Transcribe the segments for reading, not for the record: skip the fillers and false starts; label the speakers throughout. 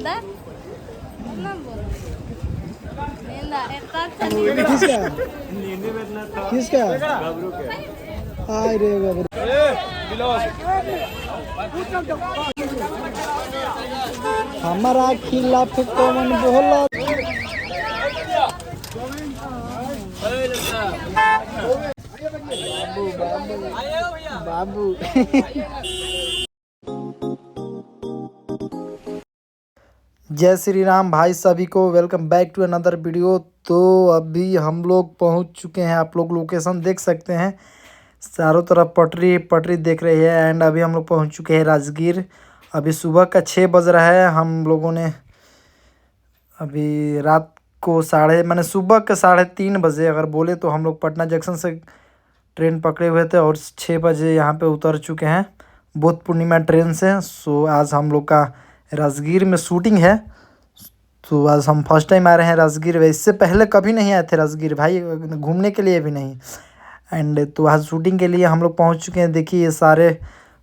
Speaker 1: बंदा
Speaker 2: किसका किसका आय रे गबरू हमारा खिलाफ कौन बोला बाबू बाबू जय श्री राम भाई सभी को welcome back to another video. तो अभी हम लोग पहुंच चुके हैं, आप लोग लोकेशन देख सकते हैं, चारों तरफ पटरी पटरी देख रही है। एंड अभी हम लोग पहुंच चुके हैं राजगीर। अभी सुबह का 6 बज रहा है। हम लोगों ने अभी रात को मैंने सुबह के 3:30 बजे अगर बोले तो हम लोग पटना जंक्शन से ट्रेन पकड़े हुए थे और 6 बजे यहाँ पे उतर चुके हैं बुद्ध पूर्णिमा ट्रेन से। सो आज हम लोग का राजगीर में शूटिंग है। तो आज हम फर्स्ट टाइम आ रहे हैं राजगीर। इससे पहले कभी नहीं आए थे राजगीर भाई, घूमने के लिए भी नहीं। एंड तो आज शूटिंग के लिए हम लोग पहुंच चुके हैं। देखिए ये सारे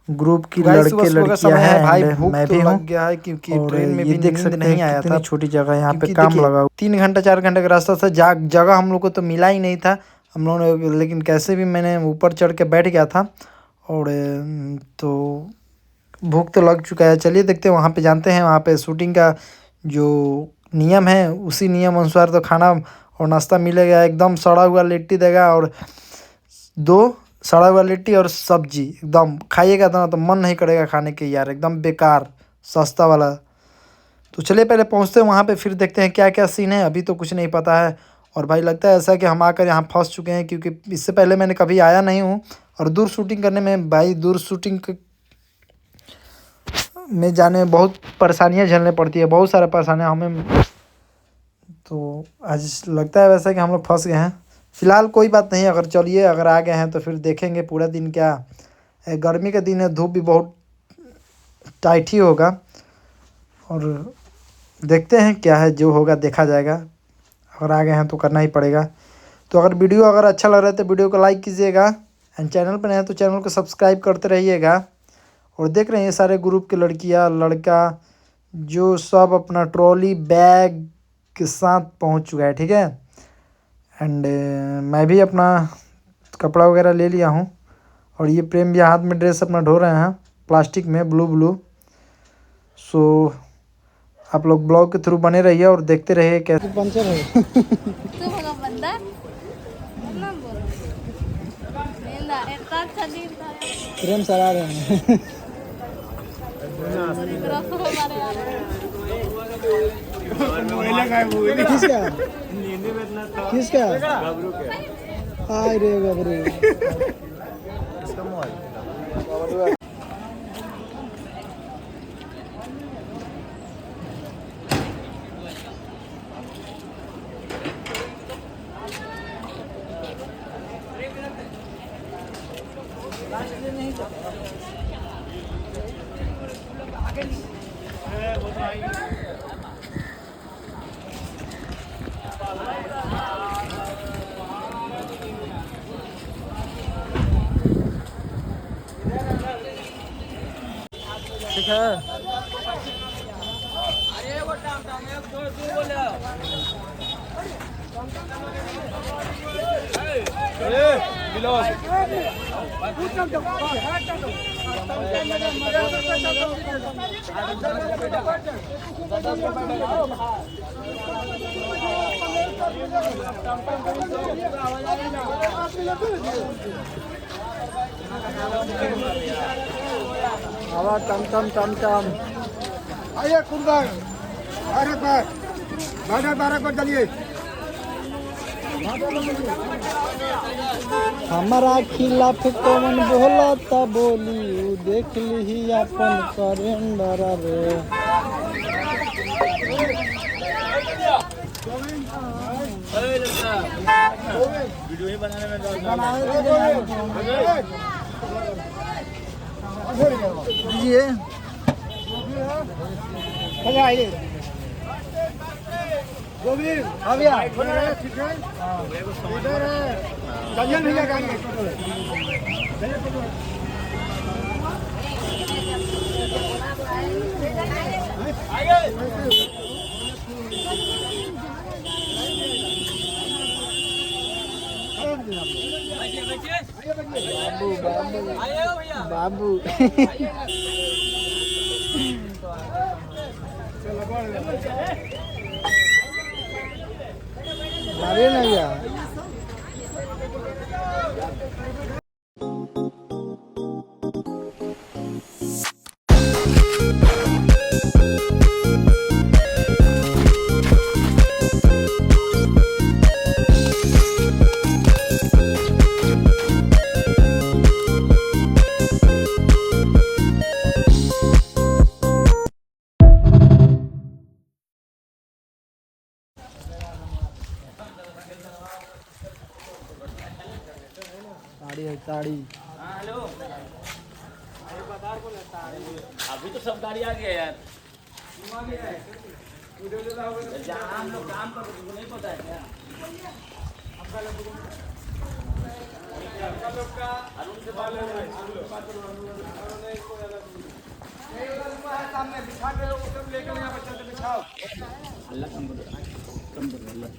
Speaker 2: ग्रुप की लड़के लड़कियां हैं भाई। मैं भी लग गया है क्योंकि ट्रेन में भी देख सकते नहीं आया था। छोटी जगह यहाँ पे काम लगा 3 घंटा 4 घंटे का रास्ता था। जगह हम लोग को तो मिला ही नहीं था हम लोगों ने, लेकिन कैसे भी मैंने ऊपर चढ़ के बैठ गया था। और तो भूख तो लग चुका है। चलिए देखते हैं वहाँ पे, जानते हैं वहाँ पे शूटिंग का जो नियम है उसी नियम अनुसार तो खाना और नाश्ता मिलेगा। एकदम सड़ा हुआ लिट्टी देगा और 2 सड़ा हुआ लिट्टी और सब्जी। एकदम खाइएगा तो मन नहीं करेगा खाने के यार, एकदम बेकार सस्ता वाला। तो चलिए पहले पहुँचते हैं वहाँ पे, फिर देखते हैं क्या क्या सीन है। अभी तो कुछ नहीं पता है। और भाई लगता है ऐसा कि हम आकर यहाँ फंस चुके हैं, क्योंकि इससे पहले मैंने कभी आया नहीं हूँ। और दूर शूटिंग करने में भाई, दूर शूटिंग में जाने में बहुत परेशानियां झेलने पड़ती है, बहुत सारे परेशानियां हमें। तो आज लगता है वैसा कि हम लोग फंस गए हैं। फिलहाल कोई बात नहीं, अगर चलिए अगर आ गए हैं तो फिर देखेंगे पूरा दिन। क्या गर्मी का दिन है, धूप भी बहुत टाइट ही होगा। और देखते हैं क्या है, जो होगा देखा जाएगा। अगर आ गए हैं तो करना ही पड़ेगा। तो अगर वीडियो अगर अच्छा लग रहा है तो वीडियो को लाइक कीजिएगा। एंड चैनल पर नए हैं तो चैनल को सब्सक्राइब करते रहिएगा। और देख रहे हैं सारे ग्रुप के लड़कियां लड़का जो सब अपना ट्रॉली बैग के साथ पहुंच चुका है, ठीक है। एंड मैं भी अपना कपड़ा वगैरह ले लिया हूं। और ये प्रेम भी हाथ में ड्रेस अपना ढो रहे हैं प्लास्टिक में ब्लू। सो आप लोग ब्लॉग के थ्रू बने रहिए और देखते रहिए कैसे पंचर है। प्रेम सर आ रहे हैं। किसका किसका आय रे गबरू ठीक है। हवा टम आइए कुंदन भारत पर चलिए। हमारा खिलाफ कौन बोला था बोली देख ली अपन सरेंडर रे। वीडियो ही बनाने में दीजिए। गोविंद भैया ठीक है, इधर है चलिए भैया गाड़ी। बाबू अरे ना यार साड़ी है साड़ी।
Speaker 1: हेलो अभी तो सब गाड़ी आ गया यार। जहाँ हम लोग काम कर रहे नहीं पता है क्या? अल्लाह कम कर अल्लाह